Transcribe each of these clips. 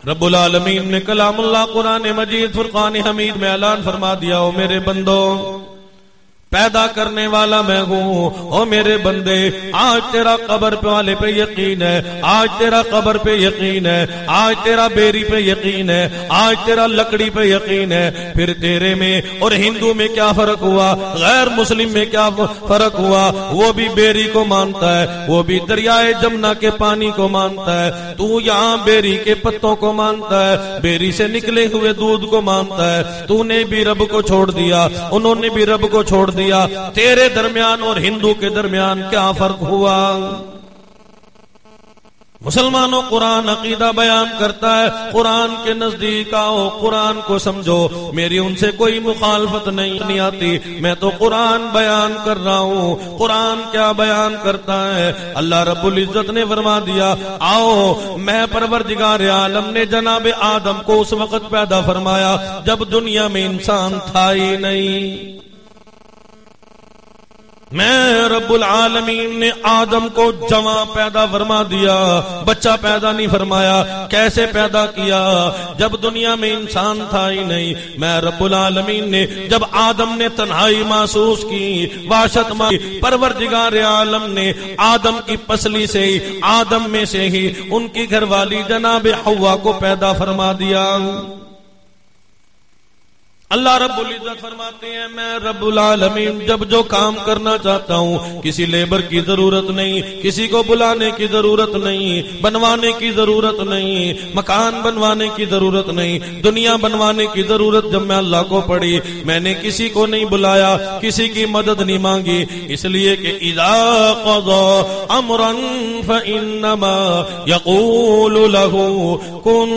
رب العالمین نے کلام اللہ قرآن مجید فرقان حمید میں اعلان فرما دیا، او میرے بندو پیدا کرنے والا میں ہوں، او میرے بندے آج تیرا قبر والے پہ یقین ہے، آج تیرا قبر پہ یقین ہے، آج تیرا بیری پہ یقین ہے، آج تیرا لکڑی پہ یقین ہے، پھر تیرے میں اور ہندو میں کیا فرق ہوا، غیر مسلم میں کیا فرق ہوا؟ وہ بھی بیری کو مانتا ہے، وہ بھی دریائے جمنا کے پانی کو مانتا ہے، تو یہاں بیری کے پتوں کو مانتا ہے، بیری سے نکلے ہوئے دودھ کو مانتا ہے، تو نے بھی رب کو چھوڑ دیا، انہوں نے بھی رب کو چھوڑ دیا، تیرے درمیان اور ہندو کے درمیان کیا فرق ہوا؟ مسلمانوں قرآن عقیدہ بیان کرتا ہے، قرآن کے نزدیک آؤ، قرآن کو سمجھو، میری ان سے کوئی مخالفت نہیں آتی، میں تو قرآن بیان کر رہا ہوں۔ قرآن کیا بیان کرتا ہے؟ اللہ رب العزت نے فرما دیا، آؤ میں پروردگار عالم نے جناب آدم کو اس وقت پیدا فرمایا جب دنیا میں انسان تھا ہی نہیں۔ میں رب العالمین نے آدم کو جواں پیدا فرما دیا، بچہ پیدا نہیں فرمایا۔ کیسے پیدا کیا؟ جب دنیا میں انسان تھا ہی نہیں، میں رب العالمین نے جب آدم نے تنہائی محسوس کی، وحشت پروردگار عالم نے آدم کی پسلی سے ہی، آدم میں سے ہی ان کی گھر والی جناب حوا کو پیدا فرما دیا۔ اللہ رب العزت فرماتے ہیں، میں رب العالمین جب جو کام کرنا چاہتا ہوں کسی لیبر کی ضرورت نہیں، کسی کو بلانے کی ضرورت نہیں، بنوانے کی ضرورت نہیں، مکان بنوانے کی ضرورت نہیں، دنیا بنوانے کی ضرورت جب میں اللہ کو پڑی، میں نے کسی کو نہیں بلایا، کسی کی مدد نہیں مانگی، اس لیے کہ اذا قضى امرا فانما يقول له كن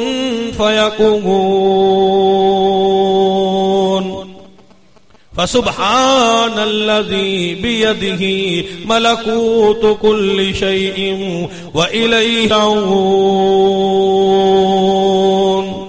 فيكون۔ فسبحان الذي بيده ملكوت كل شيء وإليه يرجعون۔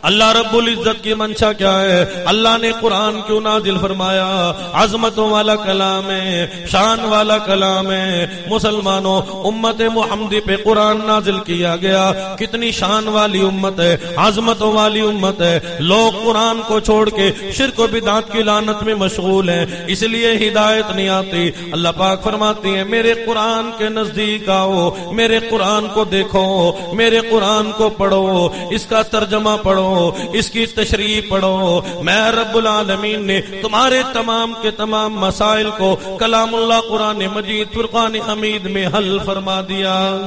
اللہ رب العزت کی منشا کیا ہے؟ اللہ نے قرآن کیوں نازل فرمایا؟ عظمتوں والا کلام ہے، شان والا کلام ہے۔ مسلمانوں امت محمدی پہ قرآن نازل کیا گیا، کتنی شان والی امت ہے، عظمتوں والی امت ہے۔ لوگ قرآن کو چھوڑ کے شرک و بدعت کی لعنت میں مشغول ہیں، اس لیے ہدایت نہیں آتی۔ اللہ پاک فرماتے ہیں، میرے قرآن کے نزدیک آؤ، میرے قرآن کو دیکھو، میرے قرآن کو پڑھو، اس کا ترجمہ پڑھو، اس کی تشریح پڑھو۔ میں رب العالمین نے تمہارے تمام کے تمام مسائل کو کلام اللہ قرآن مجید فرقان حمید میں حل فرما دیا۔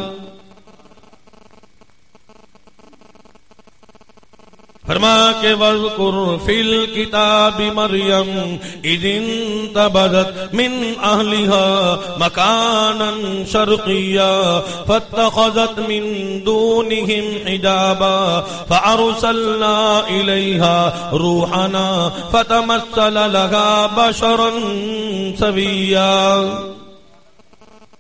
فرما کے وذکر فی الکتاب مریم اذ انتبذت من اہلها مکانا شرقیا فاتخذت من دونهم حجابا فارسلنا الیها روحنا فتمثل لها بشرا سویا۔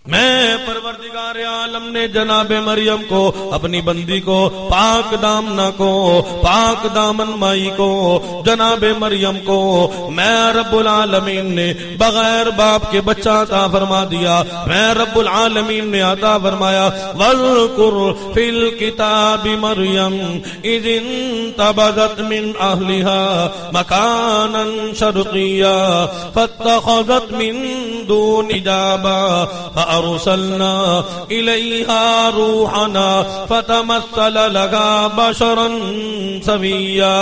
میں پروردگار عالم نے جناب مریم کو، اپنی بندی کو، پاک دامنا کو، پاک دامن مائی کو، جناب مریم کو میں رب العالمین نے بغیر باپ کے بچہ عطا فرما دیا۔ میں رب العالمین نے عطا فرمایا، وَاذْكُرْ فِي الْكِتَابِ مَرْيَمْ إِذِ انتبذت من أهلها مكانا شرقيا فاتخذت من دون حجابا فأرسلنا إليها روحنا فتمثل لها بشرا سويا۔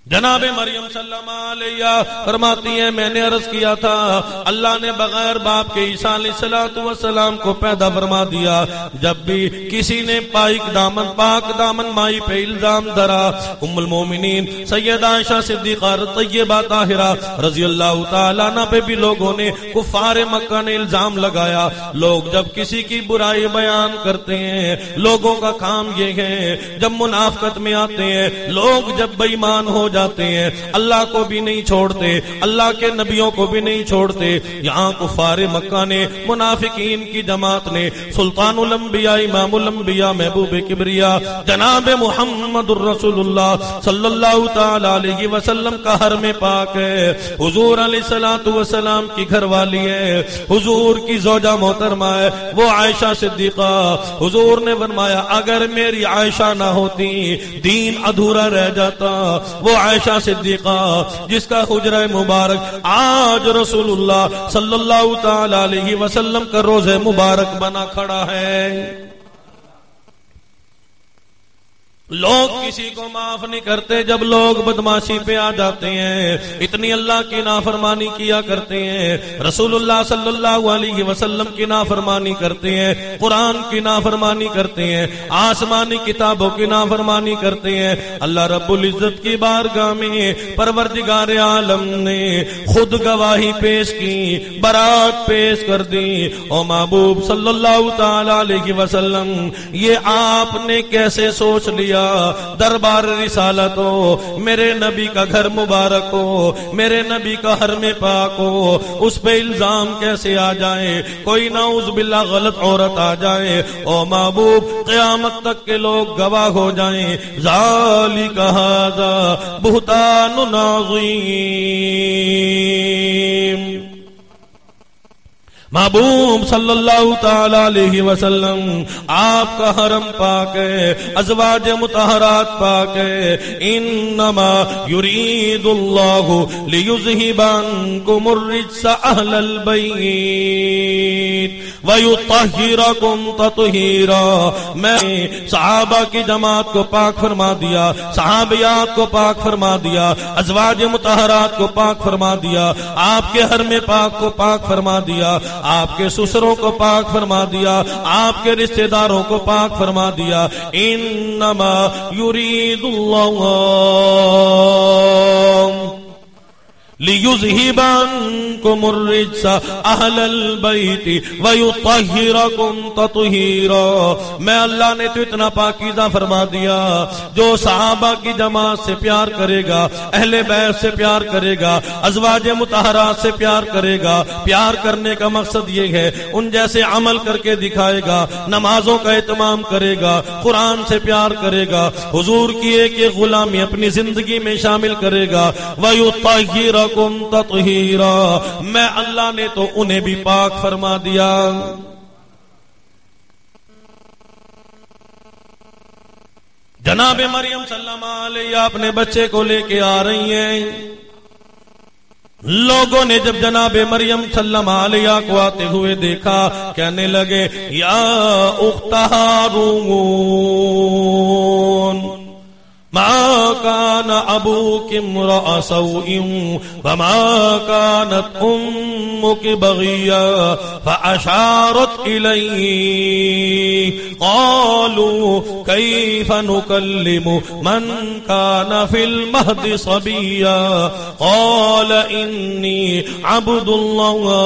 جناب مریم صلی اللہ علیہ فرماتی ہیں، میں نے عرض کیا تھا اللہ نے بغیر باپ کے عیسیٰ علیہ السلام کو پیدا فرما دیا۔ جب بھی کسی نے پاک دامن مائی پہ الزام دھرا، ام المومنین سیدہ عائشہ صدیقہ طیبہ طاہرہ رضی اللہ تعالیٰ عنہ پہ بھی لوگوں نے، کفار مکہ نے الزام لگایا۔ لوگ جب کسی کی برائی بیان کرتے ہیں، لوگوں کا کام یہ ہے، جب منافقت میں آتے ہیں، لوگ جب بے ایمان ہو جاتے جاتے ہیں، اللہ کو بھی نہیں چھوڑتے، اللہ کے نبیوں کو بھی نہیں چھوڑتے۔ یہاں کفار مکہ نے، منافقین کی جماعت نے سلطان الانبیاء، امام الانبیاء، محبوب کبریا جناب محمد الرسول اللہ صلی اللہ تعالی علیہ وسلم کا حرم پاک ہے، حضور علیہ الصلوۃ والسلام کی گھر والی ہے، حضور کی زوجہ محترمہ ہے وہ عائشہ صدیقہ۔ حضور نے فرمایا اگر میری عائشہ نہ ہوتی دین ادھورا رہ جاتا۔ وہ عائشہ صدیقہ جس کا حجرہ مبارک آج رسول اللہ صلی اللہ تعالی علیہ وسلم کا روزہ مبارک بنا کھڑا ہے۔ لوگ کسی کو معاف نہیں کرتے جب لوگ بدماشی پہ آ جاتے ہیں، اتنی اللہ کی نافرمانی کیا کرتے ہیں، رسول اللہ صلی اللہ علیہ وسلم کی نافرمانی کرتے ہیں، قرآن کی نافرمانی کرتے ہیں، آسمانی کتابوں کی نافرمانی کرتے ہیں۔ اللہ رب العزت کی بارگاہ میں پروردگار عالم نے خود گواہی پیش کی، برات پیش کر دی۔ او محبوب صلی اللہ تعالی علیہ وسلم، یہ آپ نے کیسے سوچ لیا دربار رسالت ہو، میرے نبی کا گھر مبارک ہو، میرے نبی کا حرم پاک ہو، اس پہ الزام کیسے آ جائے؟ کوئی نعوذ باللہ غلط عورت آ جائے، او محبوب قیامت تک کے لوگ گواہ ہو جائیں۔ ذالک ھذا بہتان عظیم۔ محبوب صلی اللہ تعالی علیہ وسلم آپ کا حرم پاک ہے، ازواج مطہرات پاک ہے۔ انما یرید اللہ لیذہب عنکم الرجس اہل البیت ویطہرکم تطہیرا۔ میں صحابہ کی جماعت کو پاک فرما دیا، صحابیات کو پاک فرما دیا، ازواج مطہرات کو پاک فرما دیا، آپ کے حرم پاک کو پاک فرما دیا، آپ کے سسروں کو پاک فرما دیا، آپ کے رشتہ داروں کو پاک فرما دیا۔ انما یرید اللہ لیذہب عنکم الرجس اہل البیت ویطہرکم تطہیرا۔ میں اللہ نے تو اتنا پاکیزہ فرما دیا، جو صحابہ کی جماعت سے پیار کرے گا، اہل بیت سے پیار کرے گا، ازواج مطہرات سے پیار کرے گا، پیار کرنے کا مقصد یہ ہے ان جیسے عمل کر کے دکھائے گا، نمازوں کا اہتمام کرے گا، قرآن سے پیار کرے گا، حضور کی ایک ایک غلامی اپنی زندگی میں شامل کرے گا۔ ویطہرکم تطہیرا، میں اللہ نے تو انہیں بھی پاک فرما دیا۔ جناب مریم صلی اللہ علیہ اپنے بچے کو لے کے آ رہی ہیں۔ لوگوں نے جب جناب مریم صلی اللہ علیہ کو آتے ہوئے دیکھا، کہنے لگے یا اخت ہارون ما كان أبوك امرأ سوء وما كانت أمك بغيا فأشارت إليه قالوا كيف نكلم من كان في المهد صبيا قال إني عبد الله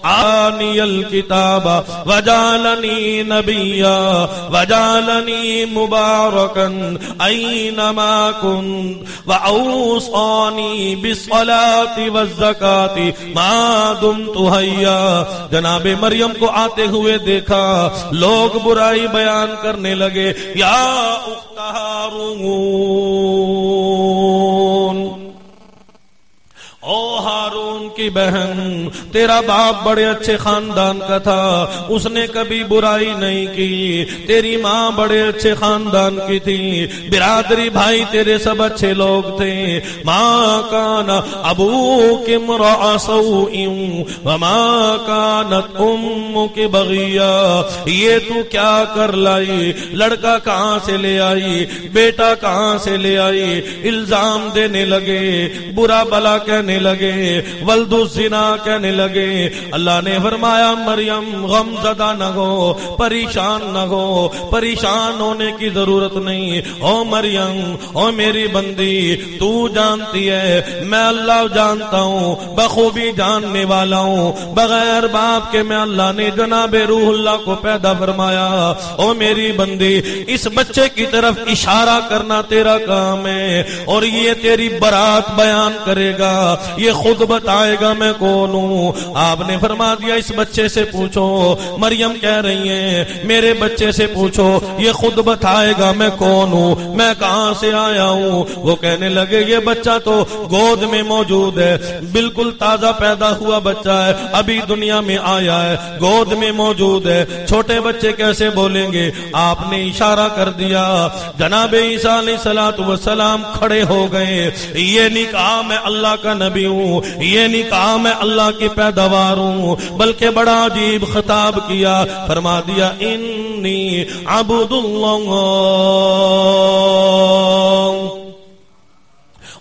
آتاني الكتاب وجعلني نبيا وجعلني مباركا أينما كنت وأوصاني بالصلاة والزكاة ما دمت حيا۔ جناب مریم کو آتے ہوئے دیکھا، لوگ برائی بیان کرنے لگے، یا اخت ہارون، او ہارون کی بہن، تیرا باپ بڑے اچھے خاندان کا تھا، اس نے کبھی برائی نہیں کی، تیری ماں بڑے اچھے خاندان کی تھی، برادری بھائی تیرے سب اچھے لوگ تھے۔ ماں کان ابوک امرأ سوء وما کانت امک بغیا۔ یہ تو کیا کر لائی، لڑکا کہاں سے لے آئی، بیٹا کہاں سے لے آئی؟ الزام دینے لگے، برا بلا کہنے کہنے لگے، ولد الزنا کہنے لگے۔ اللہ نے فرمایا مریم غم زدہ نہ ہو، پریشان نہ ہو، پریشان ہونے کی ضرورت نہیں۔ او مریم، او میری بندی، تو جانتی ہے میں اللہ جانتا ہوں، بخوبی جاننے والا ہوں، بغیر باپ کے میں اللہ نے جناب روح اللہ کو پیدا فرمایا۔ او میری بندی، اس بچے کی طرف اشارہ کرنا تیرا کام ہے، اور یہ تیری برات بیان کرے گا، یہ خود بتائے گا میں کون ہوں۔ آپ نے فرما دیا اس بچے سے پوچھو۔ مریم کہہ رہی ہیں میرے بچے سے پوچھو، یہ خود بتائے گا میں کون ہوں، میں کہاں سے آیا ہوں۔ وہ کہنے لگے یہ بچہ تو گود میں موجود ہے، بالکل تازہ پیدا ہوا بچہ ہے، ابھی دنیا میں آیا ہے، گود میں موجود ہے، چھوٹے بچے کیسے بولیں گے؟ آپ نے اشارہ کر دیا، جناب عیسیٰ علیہ الصلوۃ والسلام کھڑے ہو گئے۔ یہ نہیں کہا میں اللہ کا نبی ہوں، یہ نہیں کہا میں اللہ کی پیداوار ہوں، بلکہ بڑا عجیب خطاب کیا، فرما دیا انی عبد اللہ۔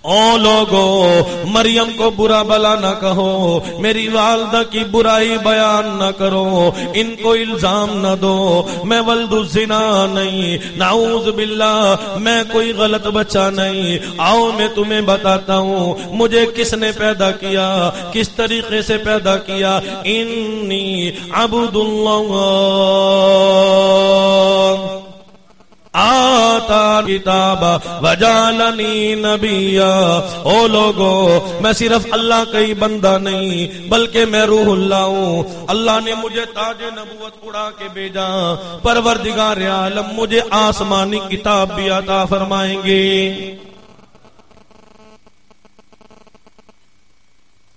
او لوگو، مریم کو برا بلا نہ کہو، میری والدہ کی برائی بیان نہ کرو، ان کو الزام نہ دو، میں ولد الزنا نہیں، نعوذ باللہ، میں کوئی غلط بچہ نہیں۔ آؤ میں تمہیں بتاتا ہوں مجھے کس نے پیدا کیا، کس طریقے سے پیدا کیا۔ انی عبد اللہ آتا کتاب وجعلنی نبیا۔ او لوگو، میں صرف اللہ کا ہی بندہ نہیں بلکہ میں روح اللہ ہوں، اللہ نے مجھے تاج نبوت اڑا کے بھیجا، پروردگار عالم مجھے آسمانی کتاب بھی عطا فرمائیں گے۔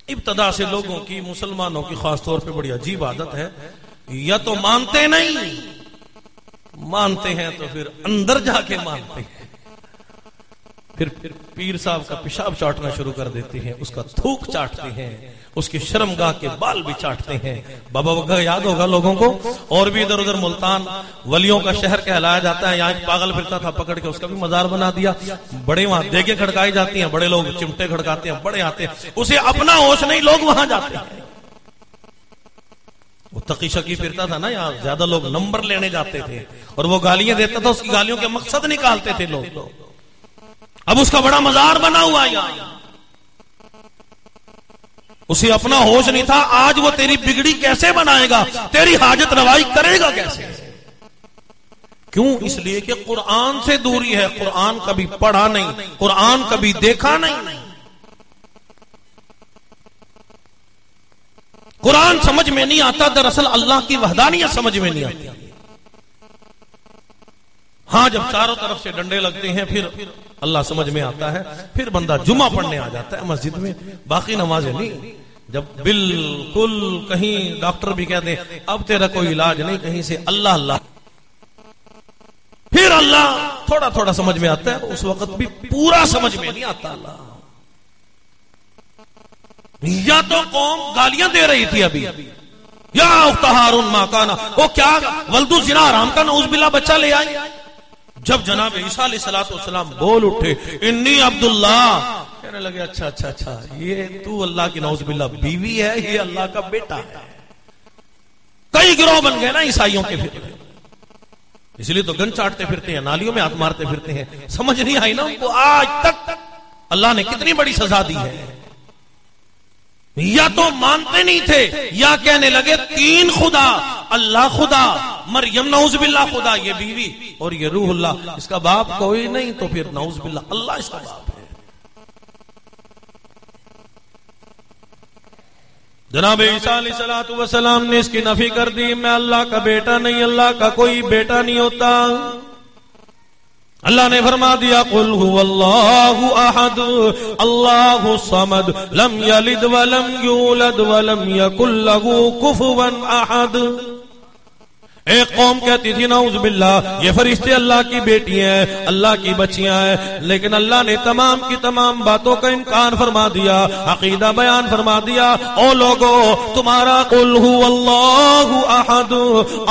ابتدا سے لوگوں کی، مسلمانوں کی خاص طور پہ بڑی عجیب عادت ہے، یا تو مانتے نہیں، مانتے ہیں تو پھر اندر جا کے مانتے ہیں، پھر پیر صاحب کا پیشاب چاٹنا شروع کر دیتے ہیں، اس کا تھوک چاٹتے ہیں، اس کی شرمگاہ کے بال بھی چاٹتے ہیں۔ بابا بگا یاد ہوگا لوگوں کو، اور بھی ادھر ادھر ملتان ولیوں کا شہر کہلایا جاتا ہے، یہاں ایک پاگل پھرتا تھا، پکڑ کے اس کا بھی مزار بنا دیا۔ بڑے وہاں دیگیں کھڑکائی جاتی ہیں، بڑے لوگ چمٹے کھڑکاتے ہیں، بڑے آتے ہیں، اسے اپنا ہوش نہیں، لوگ وہاں جاتے ہیں۔ وہ تقی شکی پھرتا تھا نا، یہاں زیادہ لوگ نمبر لینے جاتے تھے، اور وہ گالیاں دیتا تھا، اس کی گالیوں کے مقصد نکالتے تھے لوگ۔ اب اس کا بڑا مزار بنا ہوا یہاں، اسے اپنا ہوش نہیں تھا۔ آج وہ تیری بگڑی کیسے بنائے گا، تیری حاجت روائی کرے گا کیسے؟ کیوں؟ اس لیے کہ قرآن سے دوری ہے، قرآن کبھی پڑھا نہیں، قرآن کبھی دیکھا نہیں، قرآن سمجھ میں نہیں آتا، دراصل اللہ کی وحدانیت سمجھ میں نہیں آتی۔ ہاں جب چاروں طرف سے ڈنڈے لگتے ہیں پھر اللہ سمجھ میں آتا ہے، پھر بندہ جمعہ پڑھنے آ جاتا ہے مسجد میں، باقی نمازیں نہیں۔ جب بالکل کہیں ڈاکٹر بھی کہتے ہیں اب تیرا کوئی علاج نہیں، کہیں سے اللہ اللہ، پھر اللہ تھوڑا تھوڑا سمجھ میں آتا ہے، اس وقت بھی پورا سمجھ میں نہیں آتا اللہ۔ یا تو قوم گالیاں دے رہی تھی ابھی، یا اخت ہارون ما کانا، وہ کیا ولد الزنا حرام کا نعوذ باللہ بچہ لے آئی۔ جب جناب عیسیٰ علیہ السلام بول اٹھے انی عبداللہ، کہنے لگے اچھا اچھا اچھا، یہ تو اللہ کی نعوذ باللہ بیوی ہے، یہ اللہ کا بیٹا ہے۔ کئی گروہ بن گئے نا عیسائیوں کے، پھر اس لیے تو گن چاٹتے پھرتے ہیں، نالیوں میں ہاتھ مارتے پھرتے ہیں، سمجھ نہیں آئی نا ان کو آج تک اللہ نے کتنی بڑی سزا دی ہے۔ یا تو مانتے نہیں تھے، یا کہنے لگے تین خدا، اللہ خدا، مریم نعوذ باللہ خدا، یہ بیوی اور یہ روح اللہ، اس کا باپ کوئی نہیں، تو پھر نعوذ باللہ اللہ اس کا باپ ہے۔ جناب عیسیٰ علیہ السلام نے اس کی نفی کر دی، میں اللہ کا بیٹا نہیں، اللہ کا کوئی بیٹا نہیں ہوتا۔ اللہ نے فرما دیا قل هو اللہ احد اللہ الصمد لم یلد ولم یولد ولم یکن له کفوا احد۔ ایک قوم کہتی تھی نعوذ باللہ یہ فرشتے اللہ کی بیٹیاں ہیں، اللہ کی بچیاں ہیں، لیکن اللہ نے تمام کی تمام باتوں کا انکار فرما دیا، عقیدہ بیان فرما دیا۔ او لوگو تمہارا قل هو اللہ احد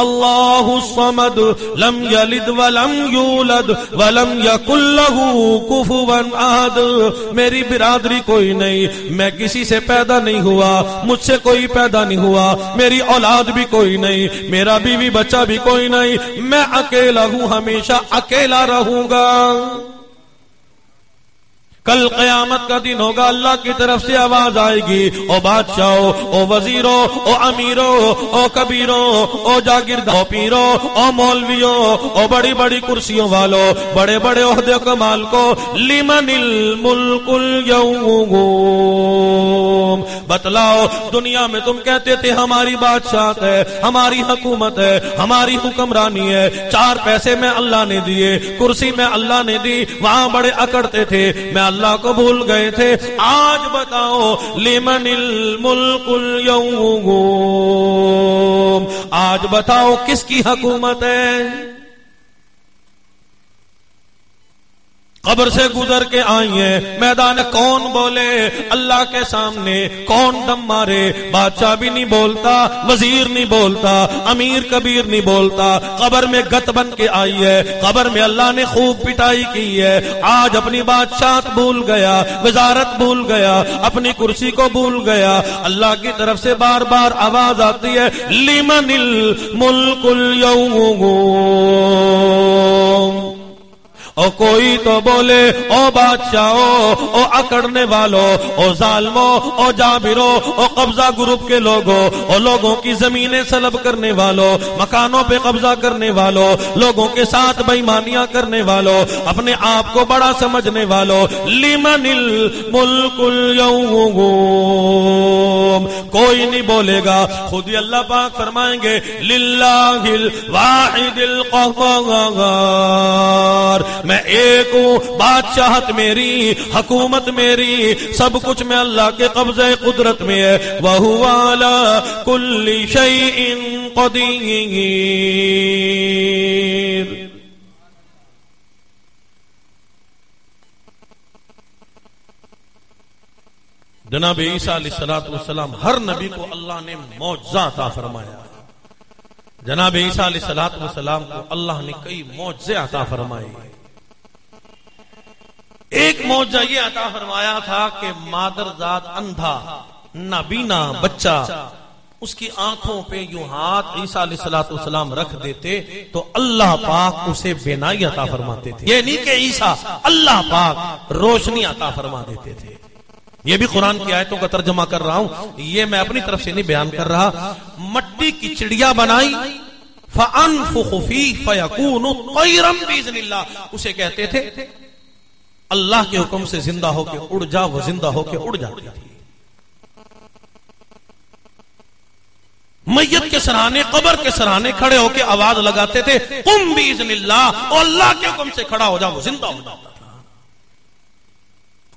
اللہ الصمد لم یلد ولم یولد ولم یکن له کفوا احد، میری برادری کوئی نہیں، میں کسی سے پیدا نہیں ہوا، مجھ سے کوئی پیدا نہیں ہوا، میری اولاد بھی کوئی نہیں، میرا بیوی بچہ بھی کوئی نہیں، میں اکیلا ہوں، ہمیشہ اکیلا رہوں گا۔ کل قیامت کا دن ہوگا، اللہ کی طرف سے آواز آئے گی، او بادشاہو، او وزیرو، او امیرو، او کبیرو، او جاگیردارو، او پیرو، او مولویو، او بڑی بڑی کرسیوں والو، بڑے بڑے عہدے کا مالکو، لمن الملک اليوم، بتلاؤ دنیا میں تم کہتے تھے ہماری بادشاہت ہے، ہماری حکومت ہے، ہماری حکمرانی ہے، 4 پیسے میں اللہ نے دیے، کرسی میں اللہ نے دی، وہاں بڑے اکڑتے تھے، میں اللہ کو بھول گئے تھے، آج بتاؤ لمن الملک اليوم، آج بتاؤ کس کی حکومت ہے؟ قبر سے گزر کے آئی ہیں، میدان کون بولے اللہ کے سامنے، کون دم مارے؟ بادشاہ بھی نہیں بولتا، وزیر نہیں بولتا، امیر کبیر نہیں بولتا، قبر میں گت بن کے آئی ہے، قبر میں اللہ نے خوب پٹائی کی ہے، آج اپنی بادشاہت بھول گیا، وزارت بھول گیا، اپنی کرسی کو بھول گیا، اللہ کی طرف سے بار بار آواز آتی ہے لمن الملک اليوم، او کوئی تو بولے او بادشاہو، او اکڑنے والو، او ظالمو، او جابرو، او قبضہ گروپ کے لوگو، او لوگوں کی زمینیں سلب کرنے والو، مکانوں پہ قبضہ کرنے والو، لوگوں کے ساتھ بے ایمانیاں کرنے والو، اپنے آپ کو بڑا سمجھنے والو، لمن الملک اليوم، کوئی نہیں بولے گا، خود ہی اللہ پاک فرمائیں گے للہ الواحد القہار، میں ایک ہوں، بادشاہت میری، حکومت میری، سب کچھ میں اللہ کے قبضہ قدرت میں ہے، وَهُوَ عَلَى كُلِّ شَيْءٍ قَدِيرٌ۔ جناب عیسیٰ علیہ السلام ہر نبی کو اللہ نے معجزہ عطا فرمایا، جناب عیسیٰ علیہ السلام کو اللہ نے کئی معجزے عطا فرمائے۔ ایک معجزہ یہ عطا فرمایا تھا کہ مادر ذات اندھا نابینا بچہ، اس کی آنکھوں پہ یوں ہاتھ عیسیٰ علیہ السلام رکھ دیتے تو اللہ پاک اسے بینائی عطا فرماتے تھے، یہ نہیں کہ عیسیٰ، اللہ پاک روشنی عطا فرما دیتے تھے۔ یہ بھی قرآن کی آیتوں کا ترجمہ کر رہا ہوں، یہ میں اپنی طرف سے نہیں بیان کر رہا۔ مٹی کی چڑیا بنائی، فَأَنفُخُ فِيهِ فَيَكُونُ طَيْرًا بِإِذْنِ اللَّهِ، اسے کہتے تھے اللہ کے حکم سے زندہ ہو کے اڑ جا، وہ زندہ ہو کے اڑ جاتی تھی۔ میت کے سرانے، قبر کے سرانے کھڑے ہو کے آواز لگاتے تھے قم بِإِذْنِ اللَّهِ، اور اللہ کے حکم سے کھڑا ہو جا، وہ زندہ ہو جاتا تھا۔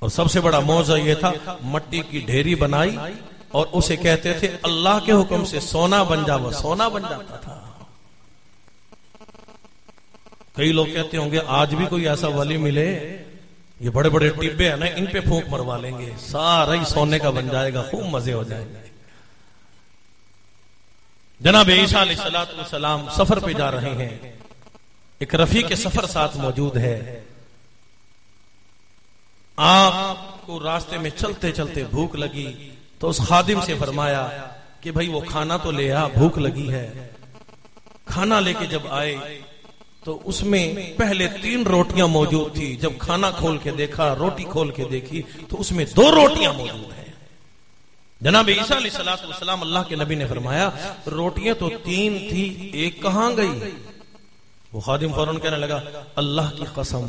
اور سب سے بڑا معجزہ یہ تھا مٹی کی ڈھیری بنائی اور اسے کہتے تھے اللہ کے حکم سے سونا بن جا، وہ سونا بن جاتا تھا۔ کئی لوگ کہتے ہوں گے آج بھی کوئی ایسا ولی ملے، یہ بڑے بڑے ٹبے ہیں نا، ان پہ پھونک مروا لیں گے، سارا ہی سونے کا بن جائے گا، خوب مزے ہو جائیں گے۔ جناب عیسیٰ علیہ السلام سفر پہ جا رہے ہیں، ایک رفیق سفر ساتھ موجود ہے، آپ کو راستے میں چلتے چلتے بھوک لگی تو اس خادم سے فرمایا کہ بھائی وہ کھانا تو لے آ، بھوک لگی ہے۔ کھانا لے کے جب آئے تو اس میں پہلے 3 روٹیاں موجود تھی، جب کھانا کھول کے دیکھا، روٹی کھول کے دیکھی تو اس میں 2 روٹیاں موجود ہیں۔ جناب عیسیٰ علیہ السلام اللہ کے نبی نے فرمایا روٹیاں تو 3 تھی، ایک کہاں گئی؟ وہ خادم فوراً کہنے لگا اللہ کی قسم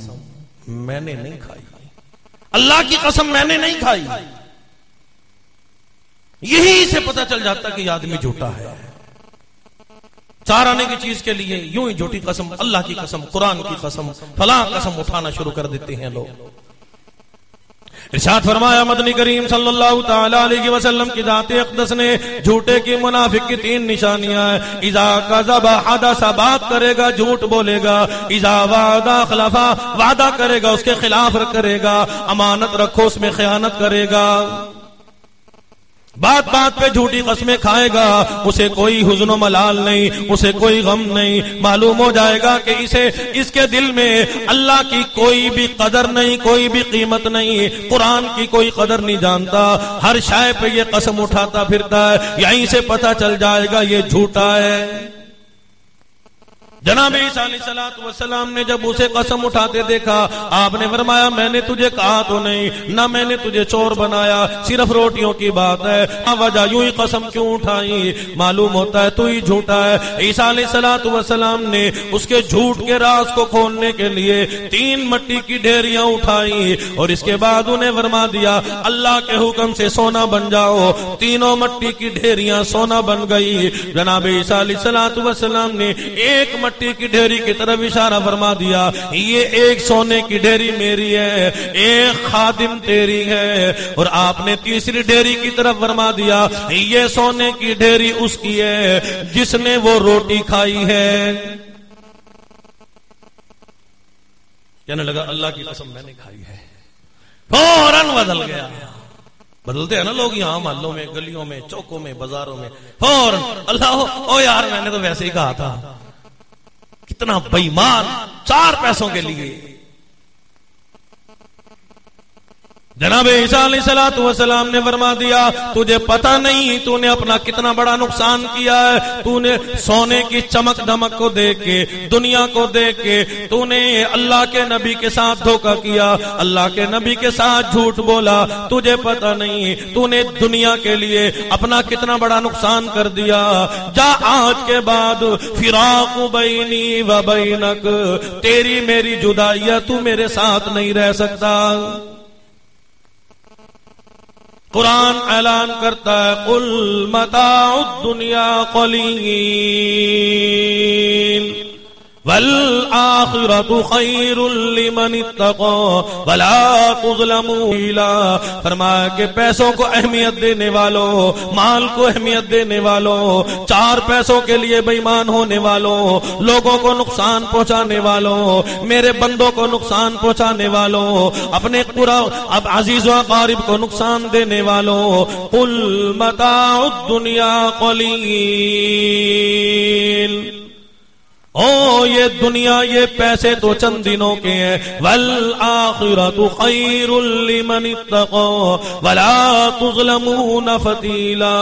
میں نے نہیں کھائی، اللہ کی قسم میں نے نہیں کھائی۔ یہی سے پتہ چل جاتا کہ یہ آدمی جھوٹا ہے۔ 4 آنے کی چیز کے لیے یوں ہی جھوٹی قسم، اللہ کی قسم، قرآن کی قسم، فلاں قسم اٹھانا شروع کر دیتے ہیں لوگ۔ ارشاد فرمایا مدنی کریم صلی اللہ تعالی علیہ وسلم کی ذات اقدس نے جھوٹے کی منافق کی 3 نشانیاں ہیں. اذا کذب حدث، بات کرے گا جھوٹ بولے گا. اذا وعد خلف، وعدہ کرے گا اس کے خلاف کرے گا. امانت رکھو اس میں خیانت کرے گا. بات بات پہ جھوٹی قسمیں کھائے گا. اسے کوئی حزن و ملال نہیں، اسے کوئی غم نہیں. معلوم ہو جائے گا کہ اس کے دل میں اللہ کی کوئی بھی قدر نہیں، کوئی بھی قیمت نہیں، قرآن کی کوئی قدر نہیں جانتا. ہر شے پہ یہ قسم اٹھاتا پھرتا ہے. یہیں سے پتہ چل جائے گا یہ جھوٹا ہے. جناب عیسیٰ علیہ السلام نے جب اسے قسم اٹھاتے دیکھا، آپ نے فرمایا میں نے تجھے کہا تو نہیں، نہ میں نے تجھے چور بنایا، صرف روٹیوں کی بات ہے. وجہ یوں ہی قسم کیوں اٹھائی؟ معلوم ہوتا ہے تو ہی جھوٹا ہے. عیسیٰ علیہ السلام نے اس کے جھوٹ کے راز کو کھولنے کے لیے 3 مٹی کی ڈھیریاں اٹھائی اور اس کے بعد انہیں فرما دیا اللہ کے حکم سے سونا بن جاؤ. تینوں مٹی کی ڈھیریاں سونا بن گئی. جناب عیسیٰ علیہ السلام نے ایک مٹی کی ڈھیری کی طرف اشارہ فرما دیا، یہ ایک سونے کی ڈھیری میری ہے، ایک خادم تیری ہے. اور آپ نے تیسری ڈھیری کی طرف فرما دیا یہ سونے کی ڈھیری اس کی ہے جس نے وہ روٹی کھائی ہے. کہنے لگا اللہ کی قسم میں نے کھائی ہے. فوراً بدل گیا. بدلتے ہیں نا لوگ یہاں محلوں میں، گلیوں میں، چوکوں میں، بازاروں میں، فوراً اللہ او یار میں نے تو ویسے ہی کہا تھا. کتنا بے ایمان، 4 پیسوں کے لیے. جناب عیسیٰ علیہ السلام نے فرما دیا تجھے پتہ نہیں تو نے اپنا کتنا بڑا نقصان کیا ہے. تو نے سونے کی چمک دمک کو دیکھ کے، دنیا کو دیکھ کے تو نے اللہ کے نبی کے ساتھ دھوکہ کیا، اللہ کے نبی کے ساتھ جھوٹ بولا. تجھے پتہ نہیں تو نے دنیا کے لیے اپنا کتنا بڑا نقصان کر دیا. جا آج کے بعد فراق بینی و بینک، تیری میری جدائی ہے، تو میرے ساتھ نہیں رہ سکتا. قرآن اعلان کرتا ہے قل متاع الدنیا قلیل والآخرۃ خیر لمن اتقى ولا تظلمون. فرمایا کہ پیسوں کو اہمیت دینے والوں، مال کو اہمیت دینے والوں، 4 پیسوں کے لیے بے ایمان ہونے والوں، لوگوں کو نقصان پہنچانے والوں، میرے بندوں کو نقصان پہنچانے والوں، اپنے اب عزیز و اقارب کو نقصان دینے والوں. قل متاع الدنیا قلیل، او یہ دنیا یہ پیسے تو چند دنوں کے ہیں. والآخرۃ خیر لمن اتقى ولا تظلمون فتیلا.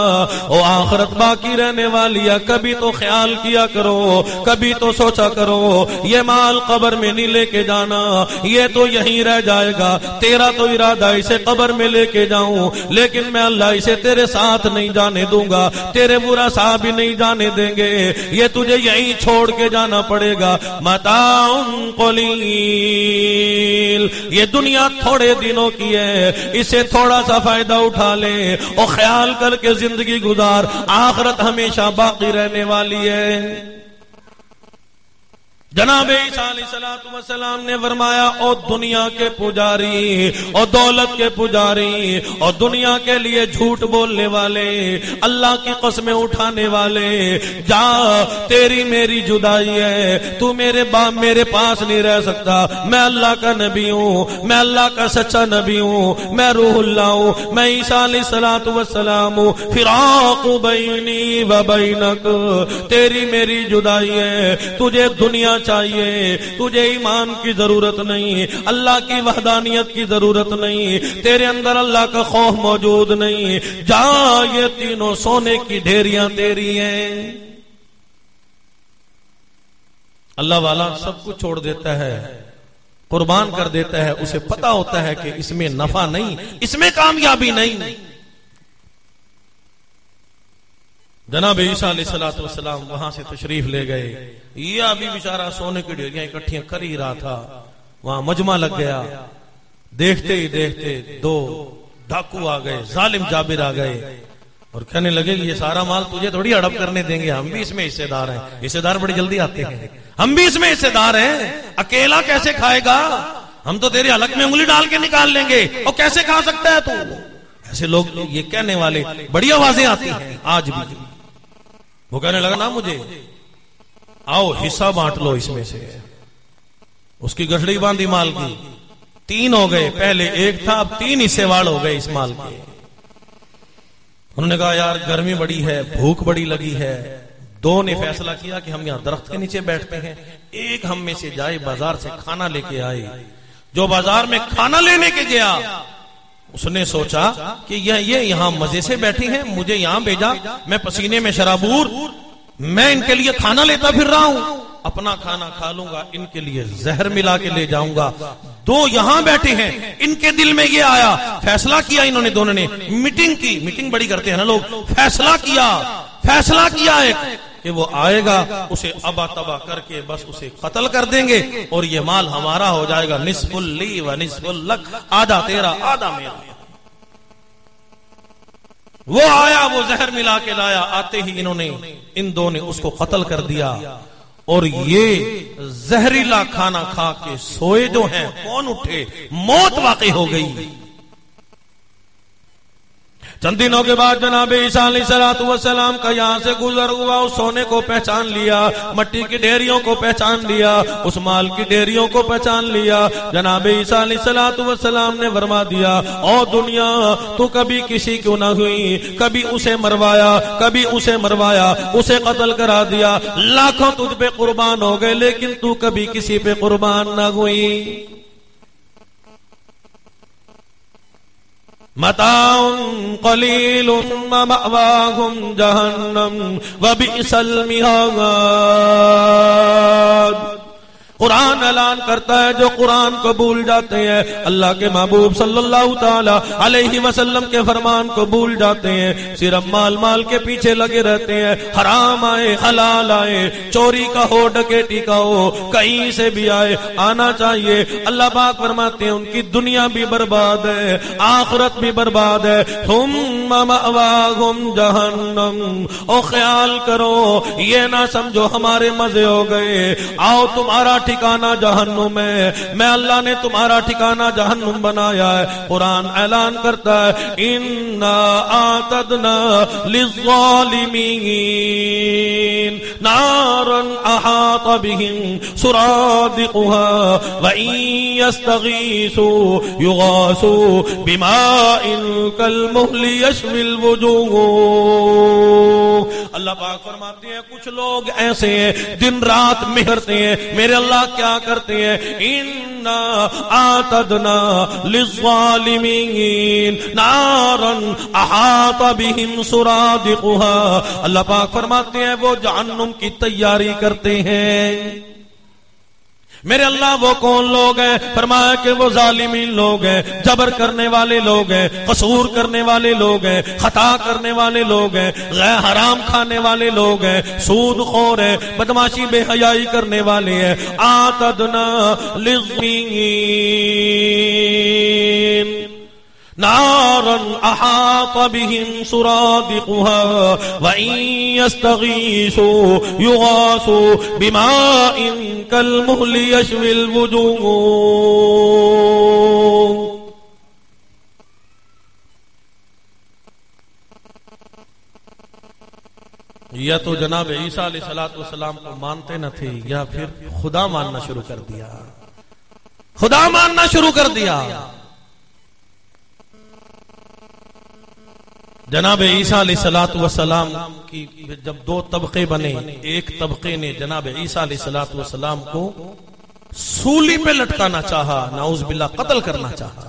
او آخرت باقی رہنے والی ہے، کبھی تو خیال کیا کرو، کبھی تو سوچا کرو یہ مال قبر میں نہیں لے کے جانا، یہ تو یہیں رہ جائے گا. تیرا تو ارادہ اسے قبر میں لے کے جاؤں، لیکن میں اللہ اسے تیرے ساتھ نہیں جانے دوں گا، تیرے برا صاحب بھی نہیں جانے دیں گے، یہ تجھے یہیں چھوڑ کے جانا پڑے گا. متاع قلیل، یہ دنیا تھوڑے دنوں کی ہے، اسے تھوڑا سا فائدہ اٹھا لے اور خیال کر کے زندگی گزار. آخرت ہمیشہ باقی رہنے والی ہے. جناب عیسیٰ علیہ السلام نے فرمایا او دنیا کے پجاری، او دولت کے پجاری، اور دنیا کے لیے جھوٹ بولنے والے، اللہ کی قسمیں اٹھانے والے، جا تیری میری جدائی ہے، تو میرے میرے پاس نہیں رہ سکتا. میں اللہ کا نبی ہوں، میں اللہ کا سچا نبی ہوں، میں روح اللہ ہوں، میں عیسیٰ علیہ السلام ہوں. فراق بینی و بینک، تیری میری جدائی ہے. تجھے دنیا چاہیے، تجھے ایمان کی ضرورت نہیں، اللہ کی وحدانیت کی ضرورت نہیں، تیرے اندر اللہ کا خوف موجود نہیں. جا یہ تینوں سونے کی ڈھیریاں تیری ہیں. اللہ والا سب کچھ چھوڑ دیتا ہے، قربان کر دیتا ہے. اسے پتا ہوتا ہے کہ اس میں نفع نہیں، اس میں کامیابی نہیں. جناب عیسیٰ علیہ السلام وہاں سے تشریف لے گئے. یہ ابھی بیچارہ سونے کی ڈھیریاں اکٹھیاں کر ہی رہا تھا، وہاں مجمع لگ گیا. دیکھتے ہی دیکھتے 2 ڈاکو آ گئے، ظالم جابر آ گئے اور کہنے لگے کہ یہ سارا مال تجھے تھوڑی ہڑپ کرنے دیں گے، ہم بھی اس میں حصے دار ہیں. حصے دار بڑی جلدی آتے ہیں، ہم بھی اس میں حصے دار ہیں، اکیلا کیسے کھائے گا؟ ہم تو تیرے حلق میں انگلی ڈال کے نکال لیں گے، اور کیسے کھا سکتا ہے تو؟ ایسے لوگ یہ کہنے والے بڑی آوازیں آتی ہیں آج بھی. وہ کہنے لگا نا مجھے، آؤ حصہ بانٹ لو اس میں سے. اس کی گٹھڑی باندھی مال کی، 3 ہو گئے، پہلے 1 تھا، اب 3 حصے وار ہو گئے اس مال کے. انہوں نے کہا یار گرمی بڑی ہے، بھوک بڑی لگی ہے. 2 نے فیصلہ کیا کہ ہم یہاں درخت کے نیچے بیٹھتے ہیں، ایک ہم میں سے جائے بازار سے کھانا لے کے آئے. جو بازار میں کھانا لینے کے گیا اس نے سوچا کہ یہ یہاں مزے سے بیٹھی ہیں، مجھے یہاں بھیجا، میں پسینے میں شرابور، میں ان کے لیے کھانا لیتا پھر رہا ہوں، اپنا کھانا کھا لوں گا، ان کے لیے زہر ملا کے لے جاؤں گا. 2 یہاں بیٹھے ہیں، ان کے دل میں یہ آیا، فیصلہ کیا انہوں نے، دونوں نے میٹنگ کی. میٹنگ بڑی کرتے ہیں نا لوگ. فیصلہ کیا ایک کہ وہ آئے گا، اسے ابا تبا کر کے بس اسے قتل کر دیں گے، اور یہ مال ہمارا ہو جائے گا، نصف لی و نصف لک، آدھا تیرا آدھا میرا. وہ آیا، وہ زہر ملا کے لایا، آتے ہی ان 2 نے اس کو قتل کر دیا. اور یہ زہریلا کھانا کھا کے سوئے جو ہیں، کون اٹھے، موت واقع ہو گئی. چند دنوں کے بعد جناب عیسیٰ علیہ السلام کا یہاں سے گزر ہوا. اس سونے کو پہچان لیا، مٹی کی ڈھیریوں کو پہچان لیا، اس مال کی ڈھیریوں کو پہچان لیا. جناب عیسیٰ علیہ السلام نے فرما دیا، او دنیا تو کبھی کسی کیوں نہ ہوئی، کبھی اسے مروایا، اسے قتل کرا دیا، لاکھوں تجھ پہ قربان ہو گئے، لیکن تو کبھی کسی پہ قربان نہ ہوئی. متاع قلیل ومأواہم جہنم وبئس المہاد. قرآن اعلان کرتا ہے جو قرآن کو بھول جاتے ہیں، اللہ کے محبوب صلی اللہ تعالی علیہ وسلم کے فرمان کو بھول جاتے ہیں، صرف مال کے پیچھے لگے رہتے ہیں. حرام آئے حلال آئے، چوری کا ہو ڈکیٹی کا ہو، کہیں سے بھی آئے، آنا چاہیے. اللہ پاک فرماتے ہیں ان کی دنیا بھی برباد ہے، آخرت بھی برباد ہے. ثم مأواہم جہنم. او خیال کرو، یہ نہ سمجھو ہمارے مزے ہو گئے، آؤ تمہارا ٹھکانہ جہنم ہے، میں اللہ نے تمہارا ٹھکانہ جہنم بنایا ہے. قرآن اعلان کرتا ہے اِنَّا أَعْتَدْنَا لِلظَّالِمِينَ نَارًا أَحَاطَ بِهِمْ سُرَادِقُهَا وَإِن يَسْتَغِيثُوا يُغَاثُوا بِمَاءٍ كَالْمُهْلِ يَشْوِي الْوُجُوهَ. اللہ پاک فرماتے ہیں کچھ لوگ ایسے ہیں دن رات مہرتے ہیں، میرے اللہ کیا کرتے ہیں، اِنَّا أَعْتَدْنَا لِلظَّالِمِينَ نَارًا أَحَاطَ بِهِمْ سُرَادِقُهَا. اللہ پاک فرماتے ہیں وہ جہنم کی تیاری کرتے ہیں. میرے اللہ وہ کون لوگ ہیں؟ فرمایا کہ وہ ظالمین لوگ ہیں، جبر کرنے والے لوگ ہیں، قصور کرنے والے لوگ ہیں، خطا کرنے والے لوگ ہیں، غیر حرام کھانے والے لوگ ہیں، سود خور ہیں، بدماشی بے حیائی کرنے والے ہیں. آتدنا للظالمین نارا احاط بهم سرادقها وان يستغيثوا يغاثوا بماء كالمهل يشوي الوجوه. یا تو جناب عیسیٰ علیہ السلام کو مانتے نہ تھے، یا پھر خدا ماننا شروع کر دیا. جناب عیسیٰ علیہ السلام کی جب 2 طبقے بنے، ایک طبقے نے جناب عیسیٰ علیہ السلام کو سولی پہ لٹکانا چاہا، نعوذ باللہ قتل کرنا چاہا،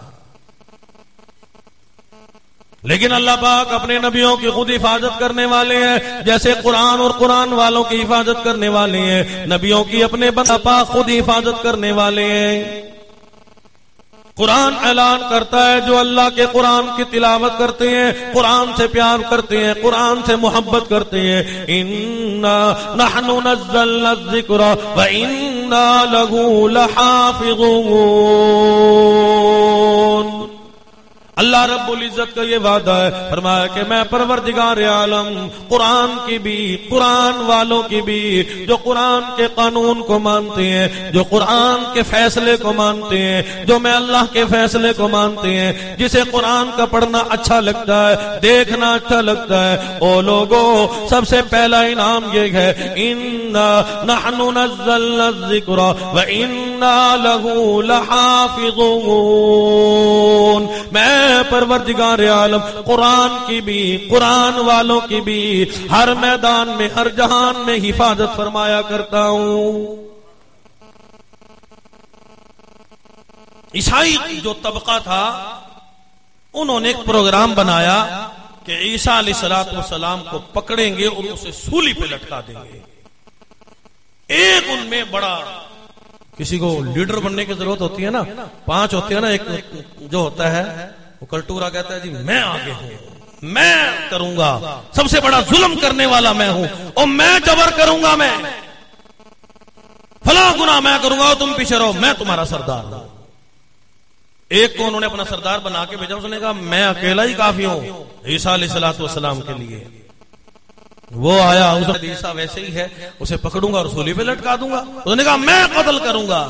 لیکن اللہ پاک اپنے نبیوں کی خود حفاظت کرنے والے ہیں، جیسے قرآن اور قرآن والوں کی حفاظت کرنے والے ہیں، نبیوں کی اپنے بندہ پاک خود حفاظت کرنے والے ہیں. قرآن اعلان کرتا ہے جو اللہ کے قرآن کی تلاوت کرتے ہیں، قرآن سے پیار کرتے ہیں، قرآن سے محبت کرتے ہیں، اِنَّا نَحْنُ نَزَّلْنَا الذِّكْرَ وَإِنَّا لَهُ لَحَافِظُونَ. اللہ رب العزت کا یہ وعدہ ہے، فرمایا کہ میں پروردگار عالم قرآن کی بھی، قرآن والوں کی بھی، جو قرآن کے قانون کو مانتے ہیں، جو قرآن کے فیصلے کو مانتے ہیں، جو میں اللہ کے فیصلے کو مانتے ہیں، جسے قرآن کا پڑھنا اچھا لگتا ہے، دیکھنا اچھا لگتا ہے، او لوگوں سب سے پہلا انعام یہ ہے، اِنَّا نَحْنُ نَزَّلْنَا الذِّكْرَ وَإِنَّا لَهُ لَحَافِظُونَ۔ میں پروردگار عالم قرآن کی بھی، قرآن والوں کی بھی ہر میدان میں، ہر جہان میں حفاظت فرمایا کرتا ہوں۔ عیسائی جو طبقہ تھا انہوں نے ایک پروگرام بنایا کہ عیسیٰ علیہ السلام کو پکڑیں گے اور اسے سولی پہ لٹکا دیں گے۔ ایک ان میں بڑا، کسی کو لیڈر بننے کی ضرورت ہوتی ہے نا، 5 ہوتے ہیں نا، ایک جو ہوتا ہے وہ کلٹورا کہتا ہے جی میں آگے ہوں، میں کروں گا، سب سے بڑا ظلم کرنے والا میں ہوں، اور میں جبر کروں گا، میں فلاں گناہ میں کروں گا اور تم پیچھے رہو، میں تمہارا سردار ہوں۔ ایک کو انہوں نے اپنا سردار بنا کے بھیجا، اس نے کہا میں اکیلا ہی کافی ہوں عیسیٰ علیہ السلام کے لیے۔ وہ آیا، عیسیٰ ویسے ہی ہے، اسے پکڑوں گا اور سولی پہ لٹکا دوں گا۔ اس نے کہا میں قتل کروں گا۔